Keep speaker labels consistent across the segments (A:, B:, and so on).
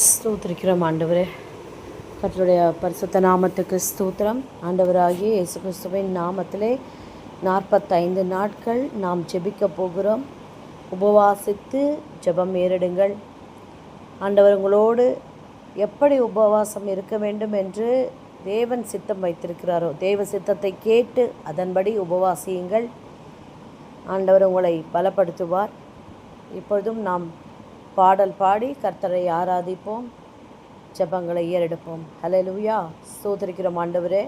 A: ஸ்தோத்திரிக்கிறோம் ஆண்டவரே. கர்த்தருடைய பரிசுத்த நாமத்துக்கு ஸ்தோத்திரம். ஆண்டவராகிய இயேசு கிறிஸ்துவின் நாமத்திலே 45 நாட்கள் நாம் ஜெபிக்க போகிறோம். உபவாசித்து ஜெபம் ஏறிடுங்கள். ஆண்டவர் உங்களோடு எப்படி உபவாசம் இருக்க வேண்டும் என்று தேவன் சித்தம் வைத்திருக்கிறாரோ, தேவ சித்தத்தை கேட்டு அதன்படி உபவாசியுங்கள். ஆண்டவர் உங்களை பலப்படுத்துவார். இப்பொழுதும் நாம் பாடல் பாடி கர்த்தரை ஆராதிப்போம், ஜெபங்களை ஏறெடுப்போம். ஹல்லேலூயா. ஸ்தோத்திரிக்கிறோம் ஆண்டவரே,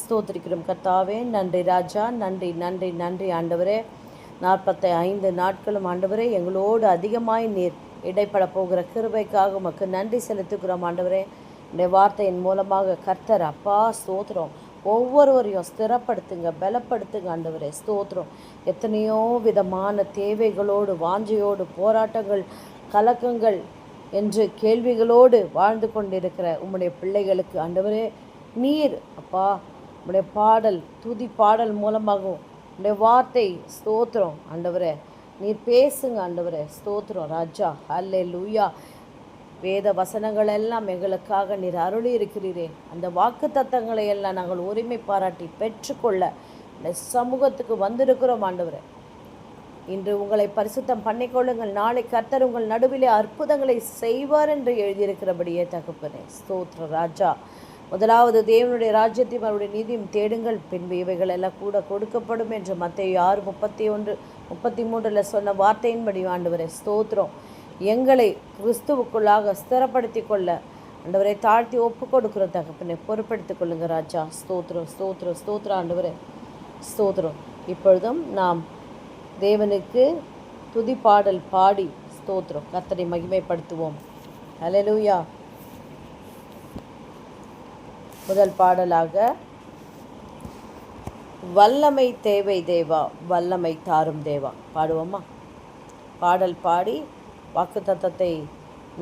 A: ஸ்தோத்திரிக்கிறோம் கர்த்தாவே. நன்றி ராஜா, நன்றி நன்றி நன்றி ஆண்டவரே. 45 நாட்களும் ஆண்டவரே எங்களோடு அதிகமாய் நீர் இடைப்பட போகிற கிருபைக்காக உமக்கு நன்றி செலுத்துகிறோம் ஆண்டவரே. இந்த வார்த்தையின் மூலமாக கர்த்தர் அப்பா ஸ்தோத்திரம் ஒவ்வொருவரையும் ஸ்திரப்படுத்துங்க, பலப்படுத்துங்க ஆண்டவரே. ஸ்தோத்திரம். எத்தனையோ விதமான தேவைகளோடு, வாஞ்சையோடு, போராட்டங்கள், கலக்கங்கள் என்று கேள்விகளோடு வாழ்ந்து கொண்டிருக்கிற உம்முடைய பிள்ளைகளுக்கு ஆண்டவரே நீர் அப்பா உம்முடைய பாடல், துதி பாடல் மூலமாகவும் உம்முடைய வார்த்தை ஸ்தோத்திரம் ஆண்டவரே நீர் பேசுங்க ஆண்டவரே. ஸ்தோத்திரம் ராஜா. ஹல்லேலூயா. வேத வசனங்கள் எல்லாம் எங்களுக்காக நீர் அருளி இருக்கிறீரே, அந்த வாக்கு தத்தங்களை எல்லாம் நாங்கள் உரிமை பாராட்டி பெற்றுக்கொள்ள இந்த சமூகத்துக்கு வந்திருக்கிறோம் ஆண்டவரே. இன்று உங்களை பரிசுத்தம் பண்ணிக்கொள்ளுங்கள், நாளை கர்த்தர் உங்கள் நடுவிலே அற்புதங்களை செய்வார் என்று எழுதியிருக்கிறபடியே தகப்பனே. ஸ்தோத்திர ராஜா. முதலாவது தேவனுடைய ராஜ்யத்தையும் அவருடைய நீதியும் தேடுங்கள், பின்பு இவைகள் எல்லாம் கூட கொடுக்கப்படும் என்று மத்தேயு 6:31-33 சொன்ன வார்த்தையின்படி ஆண்டவரே ஸ்தோத்திரம். எங்களை கிறிஸ்துவுக்குள்ளாக ஸ்திரப்படுத்தி கொள்ள ஆண்டவரை தாழ்த்தி ஒப்பு கொடுக்குற தகப்பனை பொறுப்படுத்திக் கொள்ளுங்க ராஜா. ஸ்தோத்திரம் ஸ்தோத்திரம் ஸ்தோத்திரம் ஆண்டவரே ஸ்தோத்திரம். இப்பொழுதும் நாம் தேவனுக்கு துதி பாடல் பாடி ஸ்தோத்திரம் கர்த்தரை மகிமைப்படுத்துவோம். ஹல்லேலூயா. முதல் பாடலாக வல்லமை தேவை தேவா, வல்லமை தாரும் தேவா பாடுவோமா? பாடல் பாடி வாக்குத்தத்தத்தை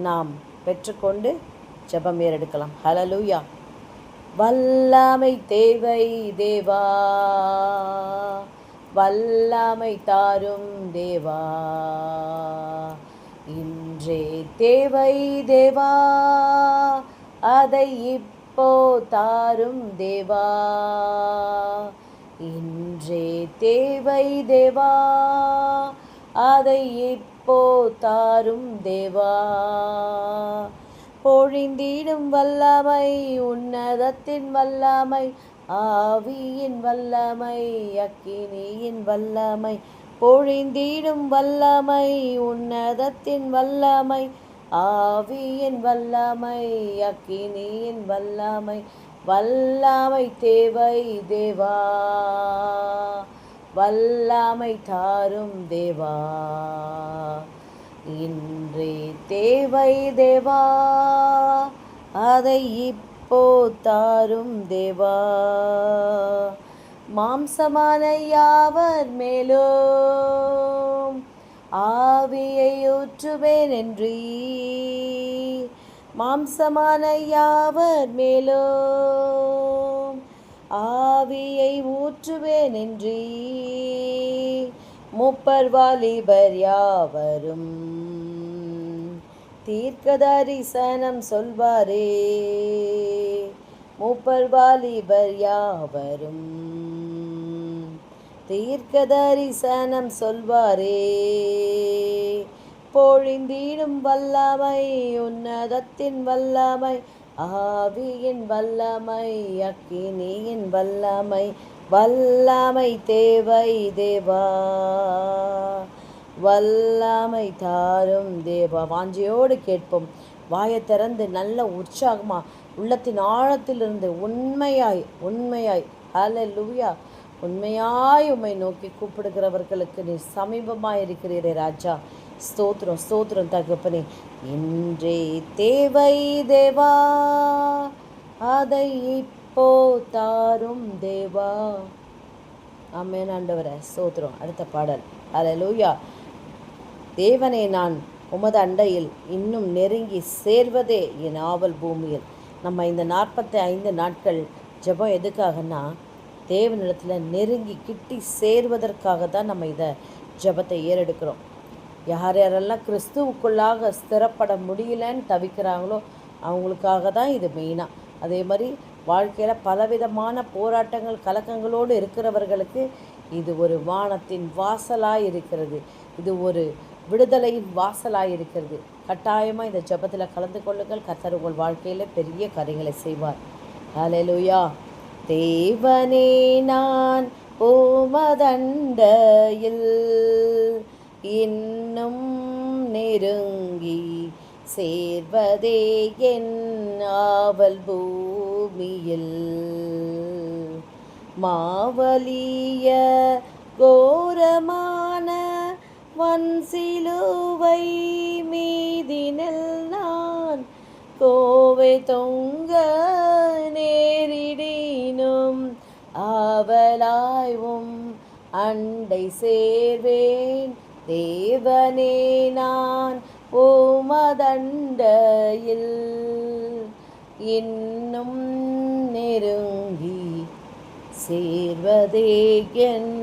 A: நாம் பெற்றுக்கொண்டு ஜெபம் ஏறெடுக்கலாம். ஹல்லேலூயா. வல்லமை தேவை தேவா, வல்லமை தாரும் தேவா, இன்றே தேவை தேவா, அதை இப்போ தாரும் தேவா, இன்றே தேவை தேவா, அதை இப்போ தாரும் தேவா, பொழிந்திடும் வல்லமை, உன்னதத்தின் வல்லமை, ஆவியின் வல்லமை, அக்கினியின் வல்லமை, பொழிந்திடும் வல்லமை, உன்னதத்தின் வல்லமை, ஆவியின் வல்லமை, அக்கினியின் வல்லமை, வல்லமை தேவை தேவா, வல்லமை தாரும் தேவா, இன்றே தேவை தேவா, அதை இப்போ தாரும் தேவா, மாம்சமான யாவர் மேலும் ஆவியை ஊற்றுவேன் என்றீர், மாம்சமான யாவர் மேலும் ஆவியை ஊற்றுவேன் என்றீர், முப்பர் வாலிபர் யாவரும் தீர்க்க தரிசனம் சொல்வாரே, மூப்பர் வாலிபர் யாவரும் தீர்க்க தரிசனம் சொல்வாரே, பொழிந்திடும் வல்லமை, உன்னதத்தின் வல்லமை, ஆவியின் வல்லமை, அக்கினியின் வல்லமை, வல்லமை தேவை தேவா, வல்லமை தாரும் தேவா. வாஞ்சையோடு கேட்போம், வாயை திறந்து நல்ல உற்சாகமா உள்ளத்தின் ஆழத்திலிருந்து உண்மையாய் உண்மையாய் ஹல்லேலூயா உண்மையாய் உம்மை நோக்கி கூப்பிடுகிறவர்களுக்கு நீ சமீபமாய் இருக்கிறீரே ராஜா. ஸ்தோத்திரம் ஸ்தோத்திரம் தகப்பனே. இன்றே தேவை தேவா, அதை இப்போ தாரும் தேவா. ஆமென் ஆண்டவரே ஸ்தோத்திரம். அடுத்த பாடல். ஹல்லேலூயா. தேவனே, நான் உமது அண்டையில் இன்னும் நெருங்கி சேர்வதே என் ஆவல் பூமியில். நம்ம இந்த 45 நாட்கள் ஜெபம் எதுக்காகனா, தேவனிடத்தில் நெருங்கி கிட்டி சேர்வதற்காக தான் நம்ம இதை ஜெபத்தை ஏறெடுக்கிறோம். யார் யாரெல்லாம் கிறிஸ்துவுக்குள்ளாக ஸ்திரப்பட முடியலன்னு தவிக்கிறாங்களோ அவங்களுக்காக தான் இது மெயினாக. அதே மாதிரி வாழ்க்கையில் பலவிதமான போராட்டங்கள் கலக்கங்களோடு இருக்கிறவர்களுக்கு இது ஒரு வானத்தின் வாசலாக இருக்கிறது. இது ஒரு விடுதலையின் வாசலாக இருக்கிறது. கட்டாயமாக இந்த ஜெபத்தில் கலந்து கொள்ளுங்கள். கர்த்தர் உங்கள் வாழ்க்கையில் பெரிய காரியங்களை செய்வார். ஹல்லேலூயா. தேவனே நான் உமதண்டையில் இன்னும் நெருங்கி சேர்வதே என் ஆவல் பூமியில். மாவலிய கோரமான வன்சிலுவை மீதினில் நான் கோவை தொங்க நேரிடினும் ஆவலாய்வும் அண்டை சேர்வேன். தேவனே நான் உமதண்டையில் இன்னும் நெருங்கி சேர்வதே என்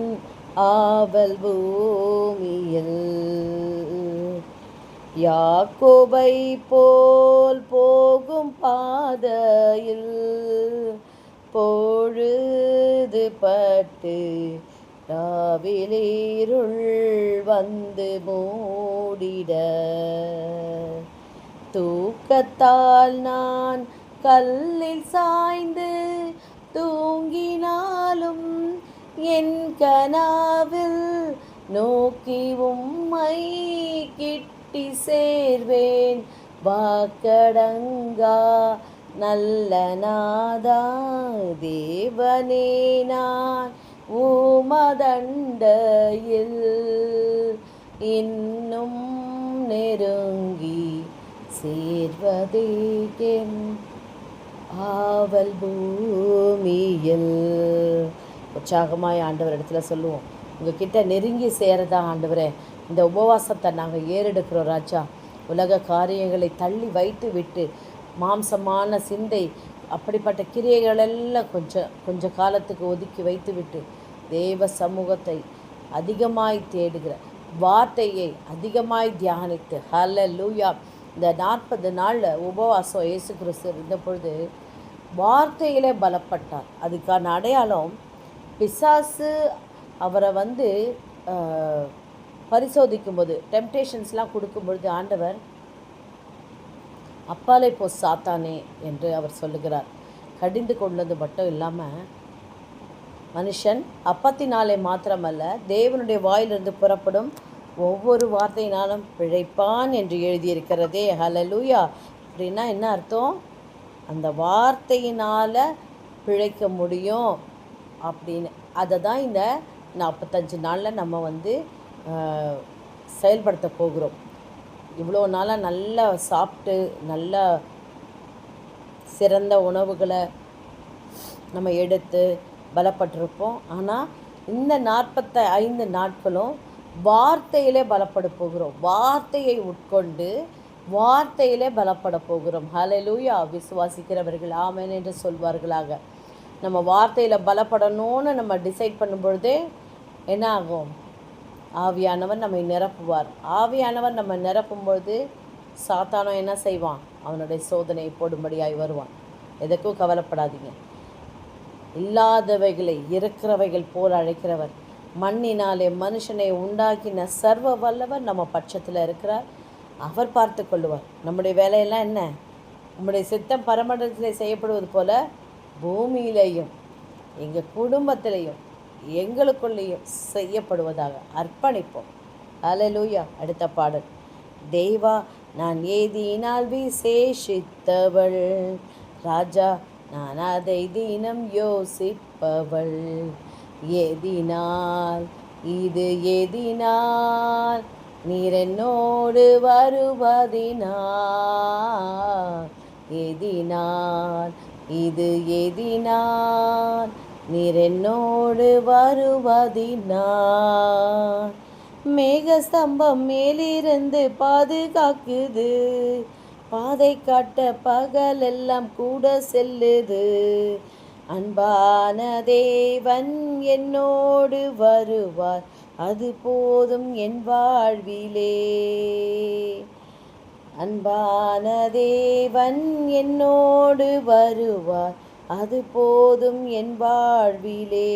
A: ஆவல் பூமியில். யாக்கோபை போல் போகும் பாதையில் பொழுது பட்டு ராவிலிருள் வந்து மூடிட தூக்கத்தால் நான் கல்லில் சாய்ந்து தூங்கினாலும் என் கனாவில் நோக்கி உம்மை கிட்டி சேர்வேன். வாக்கடங்கா நல்ல நாதா தேவனே நான் உமதண்டையில் இன்னும் நெருங்கி சேர்வதே என் ஆவல் பூமியில். உற்சாகமாய் ஆண்டவர் இடத்துல சொல்லுவோம், உங்ககிட்ட நெருங்கி சேரதா ஆண்டவரே இந்த உபவாசத்தை நாங்கள் ஏறெடுக்கிறோம் ராஜா. உலக காரியங்களை தள்ளி வைத்து விட்டு மாம்சமான சிந்தை அப்படிப்பட்ட கிரியைகளெல்லாம் கொஞ்ச காலத்துக்கு ஒதுக்கி வைத்து விட்டு தேவ சமூகத்தை அதிகமாய் தேடுகிற வார்த்தையை அதிகமாய் தியானித்து ஹல்லேலூயா. இந்த 40 நாளில் உபவாசம் இயேசு கிறிஸ்து இருந்த பொழுது வார்த்தையிலே பலப்பட்டார். அதுக்கான அடையாளம் பிசாசு அவரை பரிசோதிக்கும்போது டெம்டேஷன்ஸ்லாம் கொடுக்கும்பொழுது ஆண்டவர் அப்பாலே போ சாத்தானே என்று அவர் சொல்லுகிறார். கடிந்து கொண்டது மட்டும் இல்லாமல் மனுஷன் அப்பத்தினாலே மாத்திரமல்ல தேவனுடைய வாயிலிருந்து புறப்படும் ஒவ்வொரு வார்த்தையினாலும் பிழைப்பான் என்று எழுதியிருக்கிறதே. ஹல்லேலூயா. அப்படின்னா என்ன அர்த்தம்? அந்த வார்த்தையினால் பிழைக்க முடியும் அப்படின்னு அதை தான் இந்த 45 நாளில் நம்ம செயல்படுத்த போகிறோம். இவ்வளோ நாளாக நல்லா சாப்பிட்டு நல்ல சிறந்த உணவுகளை நம்ம எடுத்து பலப்பட்டிருப்போம். ஆனால் இந்த 45 நாட்களும் வார்த்தையிலே பலப்பட போகிறோம். வார்த்தையை உட்கொண்டு வார்த்தையிலே பலப்பட போகிறோம். ஹல்லேலூயா. விசுவாசிக்கிறவர்கள் ஆமென் என்று சொல்வார்களாக. நம்ம வார்த்தையில் பலப்படணும்னு நம்ம டிசைட் பண்ணும்பொழுதே என்ன ஆகும்? ஆவியானவர் நம்மை நிரப்புவார். ஆவியானவர் நம்ம நிரப்பும்பொழுது சாத்தானம் என்ன செய்வான்? அவனுடைய சோதனையை போடும்படியாய் வருவான். எதுக்கும் கவலைப்படாதீங்க. இல்லாதவைகளை இருக்கிறவைகள் போல் அழைக்கிறவர், மண்ணினாலே மனுஷனை உண்டாக்கின சர்வ வல்லவர் நம்ம பட்சத்தில் இருக்கிறார். அவர் பார்த்து கொள்ளுவார். நம்முடைய வேலையெல்லாம் என்ன? நம்முடைய சித்தம் பரமண்டலத்தில் செய்யப்படுவது போல பூமியிலேயும் எங்கள் குடும்பத்திலையும் எங்களுக்குள்ளேயும் செய்யப்படுவதாக அர்ப்பணிப்போம். ஹல்லேலூயா. அடுத்த பாடல். தேவா நான் ஏதினால் விசேஷித்தவள், ராஜா நான் அதை தினம் யோசிப்பவள். எதினால் இது எதினால் நீர் என்னோடு வருவதினால், எதினால் இது எதினால் நீர் என்னோடு வருவதினால். மேகஸ்தம்பம் மேலிருந்து பாதுகாக்குது, பாதை காட்ட பகலெல்லாம் கூட செல்லுது. அன்பான தேவன் என்னோடு வருவார், அது போதும் என் வாழ்விலே. அன்பான தேவன் என்னோடு வருவார், அது போதும் என் வாழ்விலே.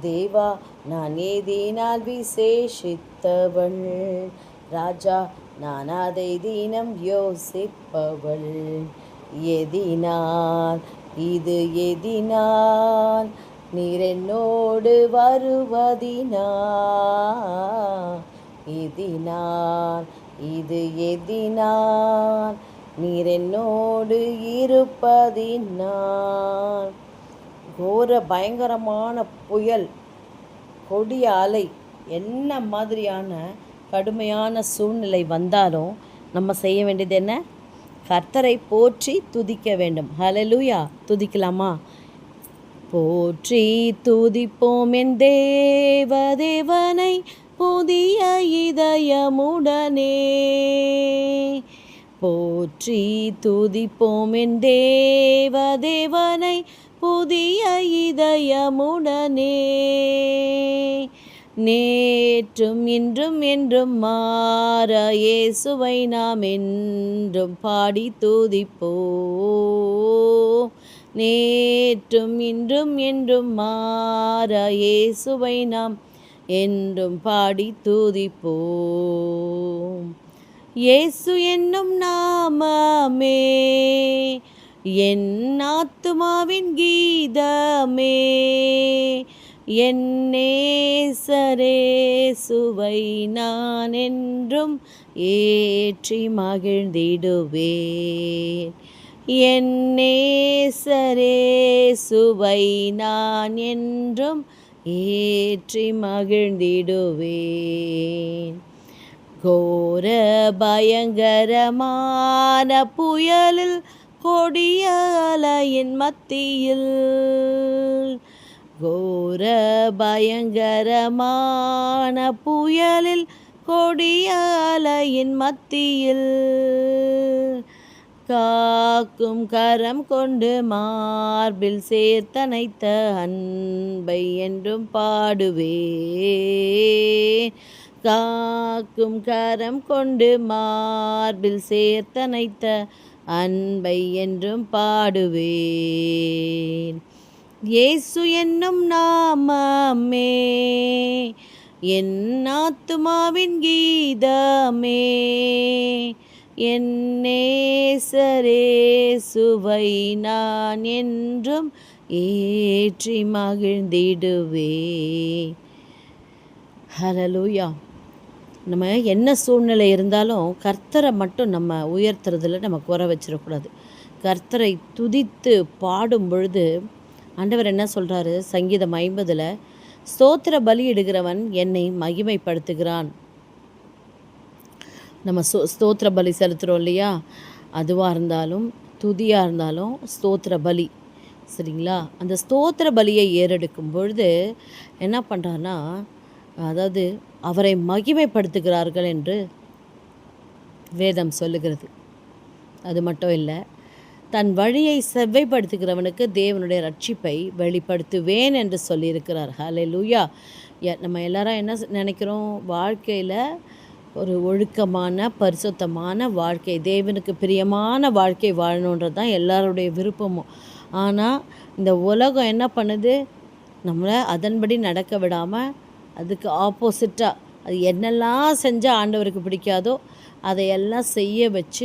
A: தேவா, நான் ஏதினால் விசேஷித்தவள், ராஜா நான் அதை தினம் யோசிப்பவள். எதினால் இது எதினால் நீர் என்னோடு வருவதினால், எதினால் இது எதினால் நீர் என்னோடு இருப்பதினால். கோர பயங்கரமான புயல், கொடிய அலை, என்ன மாதிரியான கடுமையான சூழ்நிலை வந்தாலும் நம்ம செய்ய வேண்டியது என்ன? கர்த்தரை போற்றி துதிக்க வேண்டும். ஹல்லேலூயா. துதிக்கலாமா? போற்றி துதிப்போம் என் தேவனை புதிய இதயமுடனே. போற்றி துதிப்போம் என் தேவனை புதிய இதயமுடனே. நேற்றும் இன்றும் என்றும் மாற இயேசுவை நாம் என்றும் பாடி துதிப்போம். நேற்றும் இன்றும் என்றும் மாற இயேசுவை நாம் என்றும் பாடி துதிப்போம். இயேசு என்னும் நாமமே என் ஆத்துமாவின் கீதமே, என் நேசரேசுவை நான் என்றும் ஏற்றி மகிழ்ந்திடுவேன். என் நேசரேசுவை நான் என்றும் ஏற்றி மகிழ்ந்திடுவேன். கோர பயங்கரமான புயலில் கொடிய அலையின் மத்தியில், கோர பயங்கரமான புயலில் கொடிய அலையின் மத்தியில், காக்கும் கரம் கொண்டு மார்பில் சேர்த்தனைத்த அன்பை என்றும் பாடுவேன். காக்கும் கரம் கொண்டு மார்பில் சேர்த்தனைத்த அன்பை என்றும் பாடுவேன். இயேசு என்னும் நாமமே என் ஆத்துமாவின் கீதமே, என் நேசரேசுவை நான் என்றும் ஏற்றி மகிழ்ந்திடுவேன். ஹல்லேலூயா. நம்ம என்ன சூழ்நிலை இருந்தாலும் கர்த்தரை மட்டும் நம்ம உயர்த்துறதுல நம்ம குறை வச்சிடக்கூடாது. கர்த்தரை துதித்து பாடும் பொழுது ஆண்டவர் என்ன சொல்கிறாரு? சங்கீதம் 50 ஸ்தோத்திர பலி இடுகிறவன் என்னை மகிமைப்படுத்துகிறான். நம்ம ஸ்தோத்திர பலி செலுத்துகிறோம் இல்லையா? அதுவாக இருந்தாலும் துதியாக இருந்தாலும் ஸ்தோத்திர பலி, சரிங்களா? அந்த ஸ்தோத்திர பலியை ஏறெடுக்கும் பொழுது என்ன பண்ணுறான்னா, அதாவது அவரை மகிமைப்படுத்துகிறார்கள் என்று வேதம் சொல்லுகிறது. அது மட்டும் இல்லை, தன் வழியை செவ்வைப்படுத்துகிறவனுக்கு தேவனுடைய ரட்சிப்பை வெளிப்படுத்துவேன் என்று சொல்லியிருக்கிறார். ஹல்லேலூயா. நம்ம எல்லாரும் என்ன நினைக்கிறோம்? வாழ்க்கையில் ஒரு ஒழுக்கமான பரிசுத்தமான வாழ்க்கை, தேவனுக்கு பிரியமான வாழ்க்கை வாழணுன்றது தான் எல்லாருடைய விருப்பமும். ஆனால் இந்த உலகம் என்ன பண்ணுது? நம்மளை அதன்படி நடக்க விடாமல் அதுக்கு ஆப்போசிட்டாக அது என்னெல்லாம் செஞ்சால் ஆண்டவருக்கு பிடிக்காதோ அதையெல்லாம் செய்ய வச்சு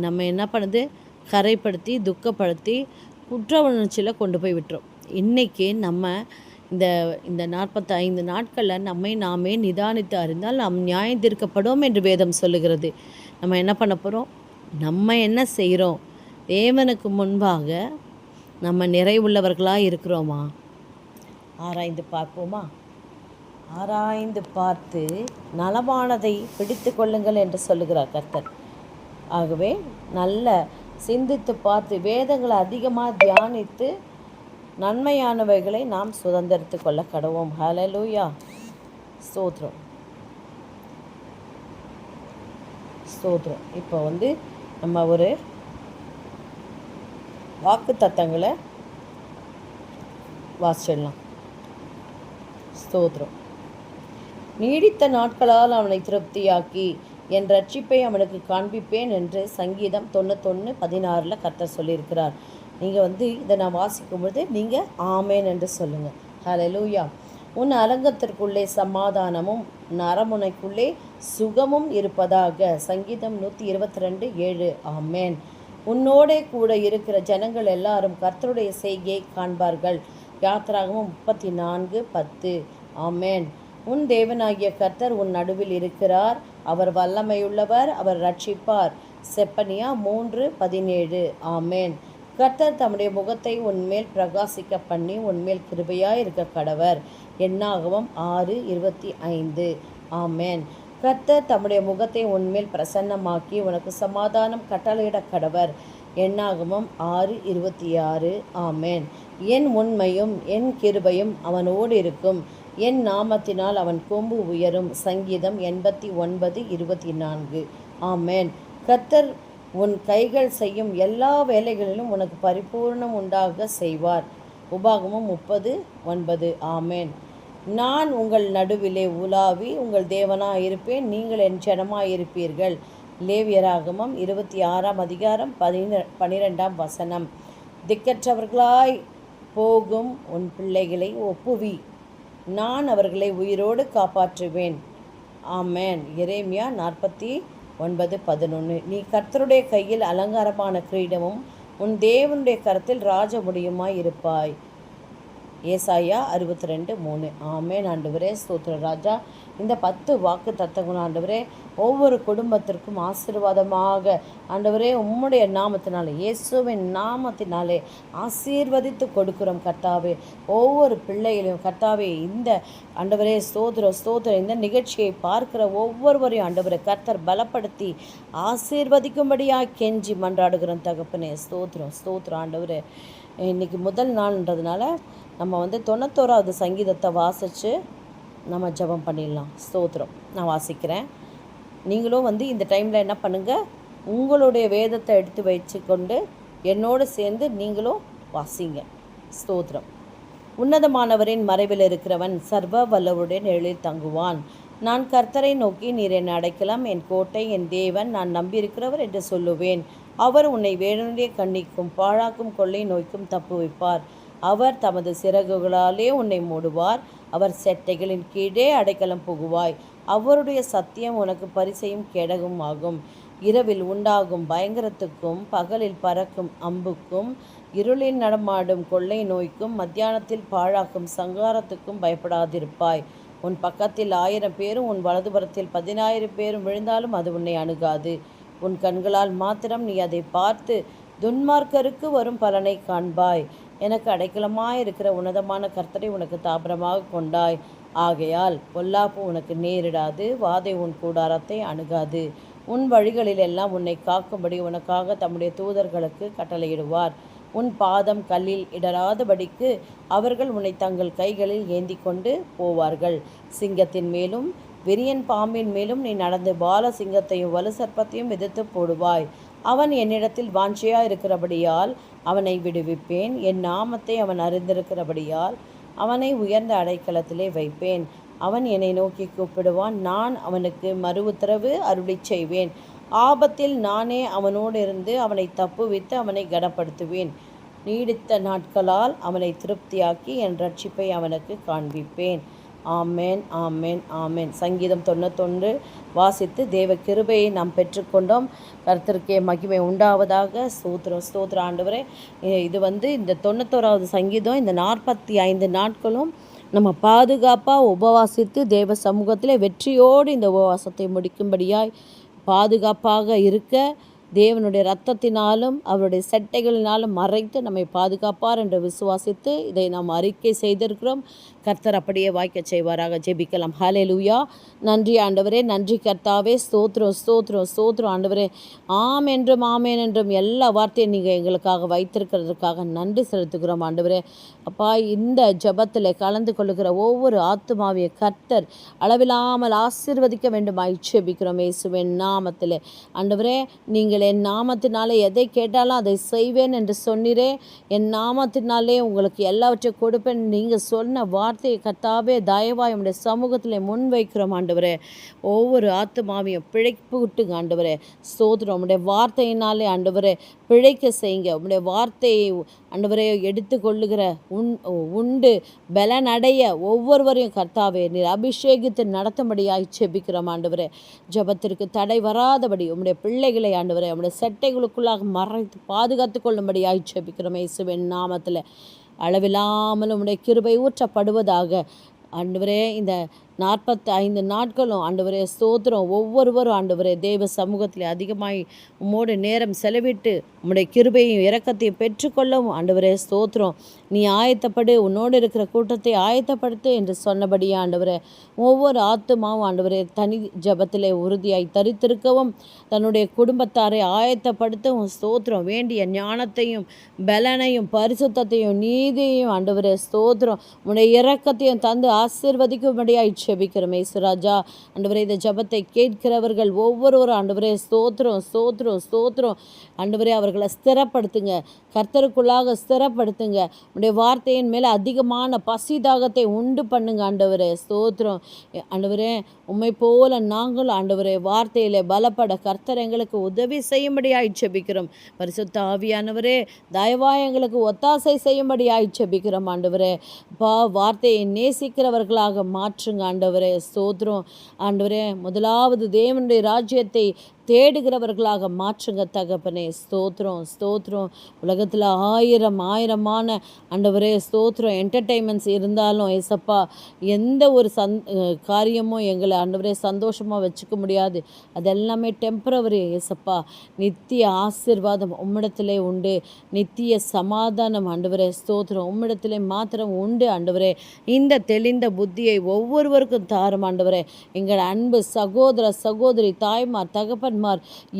A: நம்ம என்ன பண்ணுது? கரைப்படுத்தி துக்கப்படுத்தி குற்ற உணர்ச்சியில் கொண்டு போய் விட்டுரும். இன்றைக்கி நம்ம இந்த 45 நாட்களில் நம்மை நாமே நிதானித்து அறிந்தால் நாம் நியாயம் தீர்க்கப்படும் என்று வேதம் சொல்லுகிறது. நம்ம என்ன பண்ண போகிறோம்? நம்ம என்ன செய்கிறோம்? தேவனுக்கு முன்பாக நம்ம நிறைவுள்ளவர்களாக இருக்கிறோமா? ஆராய்ந்து பார்ப்போமா? ஆராய்ந்து பார்த்து நலமானதை பிடித்து கொள்ளுங்கள் என்று சொல்லுகிறார் கர்த்தர். ஆகவே நல்ல சிந்தித்து பார்த்து வேதங்களை அதிகமாக தியானித்து நன்மையானவைகளை நாம் சுதந்திரித்து கொள்ள கடவோம். ஹல்லேலூயா. ஸ்தோத்திரம் ஸ்தோத்திரம். இப்போ நம்ம ஒரு வாக்கு தத்தங்களை வாசிச்சிடலாம். ஸ்தோத்திரம். நீடித்த நாட்களால் அவனை திருப்தியாக்கி என் ரட்சிப்பை அவனுக்கு காண்பிப்பேன் என்று சங்கீதம் 91:16 கர்த்தர் சொல்லியிருக்கிறார். நீங்கள் இதை நான் வாசிக்கும்பொழுது நீங்கள் ஆமேன் என்று சொல்லுங்கள். ஹல்லேலூயா. உன் அலங்கத்திற்குள்ளே சமாதானமும் உன் அரமுனைக்குள்ளே சுகமும் இருப்பதாக. சங்கீதம் 122:7. ஆமேன். உன்னோடே கூட இருக்கிற ஜனங்கள் எல்லாரும் கர்த்தருடைய செய்கையை காண்பார்கள். யாத்திராகமம் 34:10. ஆமேன். உன் தேவனாகிய கர்த்தர் உன் நடுவில் இருக்கிறார். அவர் வல்லமையுள்ளவர், அவர் ரட்சிப்பார். செப்பனியா 3:17. ஆமேன். கர்த்தர் தம்முடைய முகத்தை உன்மேல் பிரகாசிக்க பண்ணி உன்மேல் கிருபையாய் இருக்க கடவர். என்னாகமம் 6:25. ஆமேன். கர்த்தர் தம்முடைய முகத்தை உன்மேல் பிரசன்னமாக்கி உனக்கு சமாதானம் கட்டளையிட கடவர். என்னாகமம் 6:26. ஆமேன். என் உண்மையும் என் கிருபையும் அவனோடு இருக்கும். என் நாமத்தினால் அவன் கொம்பு உயரும். சங்கீதம் 89:24. ஆமேன். கர்த்தர் உன் கைகள் செய்யும் எல்லா வேலைகளிலும் உனக்கு பரிபூர்ணம் உண்டாக செய்வார். உபாகமம் 30:9. ஆமேன். நான் உங்கள் நடுவிலே உலாவி உங்கள் தேவனாய் இருப்பேன், நீங்கள் என் ஜனமாய் இருப்பீர்கள். லேவியராகமம் 26:12. திக்கற்றவர்களாய் போகும் உன் பிள்ளைகளை ஒப்புவி, நான் அவர்களை உயிரோடு காப்பாற்றுவேன். ஆமேன். எரேமியா 49:11. நீ கர்த்தருடைய கையில் அலங்காரமான கிரீடமும் உன் தேவனுடைய கரத்தில் ராஜமுடியுமாய் இருப்பாய். ஏசாயா 62:3. ஆமேன். ஆண்டவரே ஸ்தோத்திர ராஜா. இந்த 10 வாக்கு தத்தங்கள் ஆண்டவரே ஒவ்வொரு குடும்பத்திற்கும் ஆசீர்வாதமாக ஆண்டவரே உம்முடைய நாமத்தினாலே, இயேசுவின் நாமத்தினாலே ஆசீர்வதித்து கொடுக்கிறோம் கர்த்தாவே. ஒவ்வொரு பிள்ளைகளையும் கர்த்தாவே, இந்த ஆண்டவரே ஸ்தோத்திர இந்த நிகழ்ச்சியை பார்க்கிற ஒவ்வொருவரையும் ஆண்டவரை கர்த்தர் பலப்படுத்தி ஆசீர்வதிக்கும்படியாக கெஞ்சி மன்றாடுகிறோம் தகப்பனே. ஸ்தோத்திரம் ஆண்டவரே. இன்றைக்கி முதல் நாள்ன்றதுனால நம்ம 91வது சங்கீதத்தை வாசித்து நம்ம ஜெபம் பண்ணிடலாம். ஸ்தோத்திரம். நான் வாசிக்கிறேன். நீங்களும் இந்த டைமில் என்ன பண்ணுங்கள், உங்களுடைய வேதத்தை எடுத்து வச்சுக்கொண்டு என்னோடு சேர்ந்து நீங்களும் வாசிங்க. ஸ்தோத்திரம். உன்னதமானவரின் மறைவில் இருக்கிறவன் சர்வ வல்லவருடைய நிழலில் தங்குவான். நான் கர்த்தரை நோக்கி, நீர் என் அடைக்கலம், என் கோட்டை, என் தேவன், நான் நம்பியிருக்கிறவர் என்று சொல்லுவேன். அவர் உன்னை வேணுடைய கண்ணிக்கும் பாழாக்கும் கொள்ளை நோய்க்கும் தப்புவிப்பார். அவர் தமது சிறகுகளாலே உன்னை மூடுவார். அவர் செட்டைகளின் கீழே அடைக்கலம் புகுவாய். அவருடைய சத்தியம் உனக்கு பரிசையும் கேடகும் ஆகும். இரவில் உண்டாகும் பயங்கரத்துக்கும் பகலில் பறக்கும் அம்புக்கும் இருளில் நடமாடும் கொள்ளை நோய்க்கும் மத்தியானத்தில் பாழாக்கும் சங்காரத்துக்கும் பயப்படாதிருப்பாய். உன் பக்கத்தில் 1000 பேரும் உன் வலதுபுறத்தில் 10,000 பேரும் விழுந்தாலும் அது உன்னை அணுகாது. உன் கண்களால் மாத்திரம் நீ அதை பார்த்து துன்மார்க்கருக்கு வரும் பலனை காண்பாய். எனக்கு அடைக்கலமாயிருக்கிற உன்னதமான கர்த்தரை உனக்கு தாபரமாக கொண்டாய். ஆகையால் பொல்லாப்பு உனக்கு நேரிடாது, வாதை உன் கூடாரத்தை அணுகாது. உன் வழிகளில் எல்லாம் உன்னை காக்கும்படி உனக்காக தம்முடைய தூதர்களுக்கு கட்டளையிடுவார். உன் பாதம் கல்லில் இடராதபடிக்கு அவர்கள் உன்னை தங்கள் கைகளில் ஏந்தி கொண்டு போவார்கள். சிங்கத்தின் மேலும் விரியன் பாம்பின் மேலும் நீ நடந்து பால சிங்கத்தையும் வலு சர்ப்பத்தையும் எதிர்த்து போடுவாய். அவன் என்னிடத்தில் வாஞ்சையாக இருக்கிறபடியால் அவனை விடுவிப்பேன். என் நாமத்தை அவன் அறிந்திருக்கிறபடியால் அவனை உயர்ந்த அடைக்கலத்திலே வைப்பேன். அவன் என்னை நோக்கி கூப்பிடுவான், நான் அவனுக்கு மறு உத்தரவு அருளி செய்வேன். ஆபத்தில் நானே அவனோடு இருந்து அவனை தப்புவித்து அவனை கனப்படுத்துவேன். நீடித்த நாட்களால் அவனை திருப்தியாக்கி என் ரட்சிப்பை அவனுக்கு காண்பிப்பேன். ஆமேன், ஆமேன், ஆமேன். சங்கீதம் 91 வாசித்து தேவ கிருபையை நாம் பெற்றுக்கொண்டோம். கர்த்தருக்கே மகிமை உண்டாவதாக. ஸ்தோத்திரம் ஆண்டவரே. இது இந்த 91வது சங்கீதம். இந்த 45 நாட்களும் நம்ம பாதுகாப்பாக உபவாசித்து தேவ சமூகத்தில் வெற்றியோடு இந்த உபவாசத்தை முடிக்கும்படியாய் பாதுகாப்பாக இருக்க தேவனுடைய இரத்தத்தினாலும் அவருடைய செட்டைகளினாலும் மறைத்து நம்மை பாதுகாப்பார் என்று விசுவாசித்து இதை நாம் அறிக்கை செய்திருக்கிறோம். கர்த்தர் அப்படியே வாய்க்க செய்வாராக. ஜெபிக்கலாம். ஹல்லேலூயா. நன்றி ஆண்டவரே, நன்றி கர்த்தாவே. ஸ்தோத்திரம் ஆண்டவரே. ஆம் என்றும் எல்லா வார்த்தையும் நீங்கள் எங்களுக்காக வைத்திருக்கிறதுக்காக நன்றி செலுத்துகிறோம் ஆண்டவரே. அப்பா, இந்த ஜெபத்தில் கலந்து கொள்ளுகிற ஒவ்வொரு ஆத்துமாவிய கர்த்தர் அளவில்லாமல் ஆசீர்வதிக்க வேண்டும் ஜெபிக்கிறோம் இயேசுவின் நாமத்தில். ஆண்டவரே, நீங்கள் நீங்கள் என் நாமத்தினாலே எதை கேட்டாலும் அதை செய்வேன் என்று சொன்னீரே. என் நாமத்தினாலே உங்களுக்கு எல்லாவற்றையும் கொடுப்பேன் நீங்கள் சொன்ன வார்த்தையை கர்த்தாவே தயவாய் உம்முடைய சமூகத்தில் முன்வைக்கிறோம் ஆண்டவரே. ஒவ்வொரு ஆத்துமாவையும் பிழைப்பு விட்டுங்க ஆண்டவரே. ஸ்தோத்திரம். உம்முடைய வார்த்தையினாலே ஆண்டவரே பிழைக்க செய்யுங்க. உம்முடைய வார்த்தையை ஆண்டவரே எடுத்துக்கொள்ளுகிற உண்டு பலனடைய ஒவ்வொருவரையும் கர்த்தாவே நீர் அபிஷேகித்து நடத்தும்படியாய் செபிக்கிறோம் ஆண்டவரே. ஜபத்திற்கு தடை வராதபடி உம்முடைய பிள்ளைகளை ஆண்டவரே உம்முடைய செட்டைகளுக்குள்ளாக மறைத்து பாதுகாத்து கொள்ளும்படியாய் செபிக்கிறோம் இயேசுவின் நாமத்தில். அளவில்லாமல் உம்முடைய கிருபை ஊற்றப்படுவதாக ஆண்டவரே. இந்த 45 நாட்களும் ஆண்டவரே ஸ்தோத்திரம். ஒவ்வொருவரும் ஆண்டவரே தேவ சமூகத்தில் அதிகமாய் உம்மோடு நேரம் செலவிட்டு உம்முடைய கிருபையும் இரக்கத்தையும் பெற்றுக்கொள்ளவும் ஆண்டவரே ஸ்தோத்திரம். நீ ஆயத்தப்படு, உன்னோடு இருக்கிற கூட்டத்தை ஆயத்தப்படுத்து என்று சொன்னபடியே ஆண்டவரே ஒவ்வொரு ஆத்துமாவும் ஆண்டவரே தனி ஜபத்திலே உறுதியாய் தரித்திருக்கவும் தன்னுடைய குடும்பத்தாரை ஆயத்தப்படுத்தவும் ஸ்தோத்திரம். வேண்டிய ஞானத்தையும் பலனையும் பரிசுத்தையும் நீதியையும் ஆண்டவரே ஸ்தோத்திரம் உம்முடைய இரக்கத்தையும் தந்து ஆசீர்வதிக்கும்படியாய் செபிக்கிறோம் இயேசுராஜா. ஆண்டவரே இந்த ஜபத்தை கேட்கிறவர்கள் ஒவ்வொருவரும் ஆண்டவரே ஸ்தோத்திரம் ஸ்தோத்திரம் ஸ்தோத்திரம். ஆண்டவரே அவர்களை ஸ்திரப்படுத்துங்க, கர்த்தருக்குள்ளாக ஸ்திரப்படுத்துங்க. உடைய வார்த்தையின் மேலே அதிகமான பசிதாகத்தை உண்டு பண்ணுங்க ஆண்டவரே ஸ்தோத்திரம். ஆண்டவரே உம்மை போல நாங்களும் ஆண்டவரே வார்த்தையிலே பலப்பட கர்த்தர் எங்களுக்கு உதவி செய்யும்படியாய் செபிக்கிறோம். பரிசுத்த ஆவியானவரே தயவாய் எங்களுக்கு ஒத்தாசை செய்யும்படியாய் செபிக்கிறோம் ஆண்டவரே. வார்த்தையை நேசிக்கிறவர்களாக மாற்றுங்க ஆண்டவரே ஸ்தோத்திரம். ஆண்டவரே முதலாவது தேவனுடைய ராஜ்யத்தை தேடுகிறவர்களாக மாற்றுங்க தகப்பனே ஸ்தோத்திரம் ஸ்தோத்திரம். உலகத்தில் ஆயிரமான ஆண்டவரே ஸ்தோத்திரம் என்டர்டெயின்மெண்ட்ஸ் இருந்தாலும் ஏசப்பா எந்த ஒரு காரியமும் எங்களை ஆண்டவரே சந்தோஷமாக வச்சுக்க முடியாது. அதெல்லாமே டெம்பரவரி ஏசப்பா. நித்திய ஆசீர்வாதம் உம்மிடத்திலே உண்டு, நித்திய சமாதானம் ஆண்டவரே ஸ்தோத்திரம் உம்மிடத்திலே மாத்திரம் உண்டு ஆண்டவரே. இந்த தெளிந்த புத்தியை ஒவ்வொருவருக்கும் தாரும் ஆண்டவரே. எங்கள் அன்பு சகோதர சகோதரி தாய்மார் தகப்பன்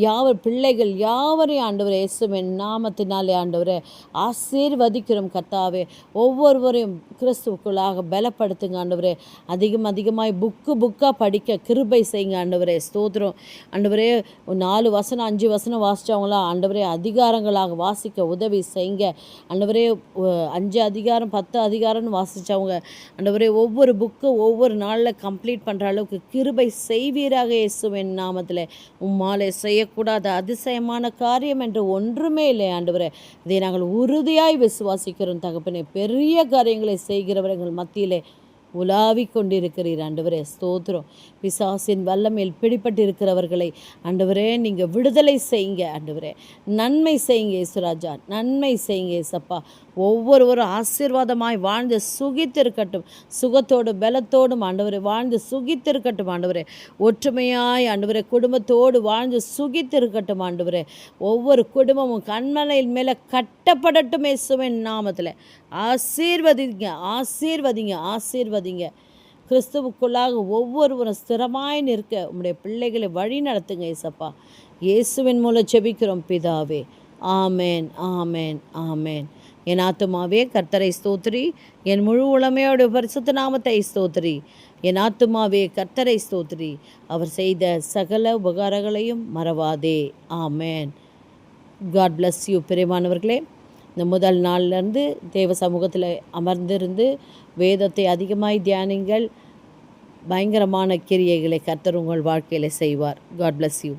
A: யாவர் பிள்ளைகள் யாவரையும் ஆண்டவரே இயேசுவின் நாமத்தினாலே ஆண்டவரே ஆசீர்வதிக்கிறோம் கர்த்தாவே. ஒவ்வொருவரையும் கிறிஸ்துவுக்குள்ளாக பலப்படுத்துங்க ஆண்டவரே. அதிகமாய் புக்காக படிக்க கிருபை செய்யுங்க ஆண்டவரே ஸ்தோத்திரம். ஆண்டவரே 4 வசனம் 5 வசனம் வாசித்தவங்களாம் ஆண்டவரே அதிகாரங்களாக வாசிக்க உதவி செய்யுங்க ஆண்டவரே. 5 அதிகாரம் 10 அதிகாரம்னு வாசித்தவங்க ஆண்டவரே ஒவ்வொரு புக்கு ஒவ்வொரு நாளில் கம்ப்ளீட் பண்ணுற அளவுக்கு கிருபை செய்வீராக இயேசுவின் நாமத்தில். உம்மாலே செய்யக்கூடாத அதிசயமான காரியம் என்று ஒன்றுமே இல்லை ஆண்டவரே. இதை நாங்கள் உறுதியாய் விசுவாசிக்கிறோம் தகப்பனே. பெரிய காரியங்களை செய்கிறவர்கள் மத்தியிலே உலாவிக் கொண்டிருக்கிறீர் ஆண்டவரே ஸ்தோத்திரம். பிசாசின் வல்லமையில் பிடிப்பட்டிருக்கிறவர்களை ஆண்டவரே நீங்கள் விடுதலை செய்யுங்க ஆண்டவரே. நன்மை செய்யுங்க இயேசுராஜா, நன்மை செய்யுங்க இயேசப்பா. ஒவ்வொருவரும் ஆசீர்வாதமாய் வாழ்ந்து சுகித்திருக்கட்டும், சுகத்தோடு பலத்தோடும் ஆண்டவரே வாழ்ந்து சுகித்திருக்கட்டும் ஆண்டவரே. ஒற்றுமையாய் ஆண்டவரே குடும்பத்தோடு வாழ்ந்து சுகித்திருக்கட்டும் ஆண்டவரே. ஒவ்வொரு குடும்பமும் கண்மலையின் மேலே கட்டப்படட்டும் இயேசுவின் நாமத்தில். ஆசீர்வதிங்க ஆசீர்வதிங்க ஆசீர்வதிங்க. கிறிஸ்துவுக்குள்ளாக ஒவ்வொருவரும் ஸ்திரமாய் நிற்க உம்முடைய பிள்ளைகளை வழி நடத்துங்க இயேசப்பா. இயேசுவின் மூலம் செபிக்கிறோம் பிதாவே. ஆமேன் ஆமேன் ஆமேன். என் ஆத்துமாவே கர்த்தரை ஸ்தோத்திரி, என் முழு உளமையோட பரிசுத்த நாமத்தை ஸ்தோத்திரி. என் ஆத்துமாவே கர்த்தரை ஸ்தோத்திரி, அவர் செய்த சகல உபகாரங்களையும் மறவாதே. ஆமேன். காட் பிளஸ் யூ பிரியமானவர்களே. இந்த முதல் நாள்லேருந்து தேவ சமூகத்தில் அமர்ந்திருந்து வேதத்தை அதிகமாய் தியானிங்கள். பயங்கரமான கிரியைகளை கர்த்தர் உங்கள் வாழ்க்கையில் செய்வார். God bless you.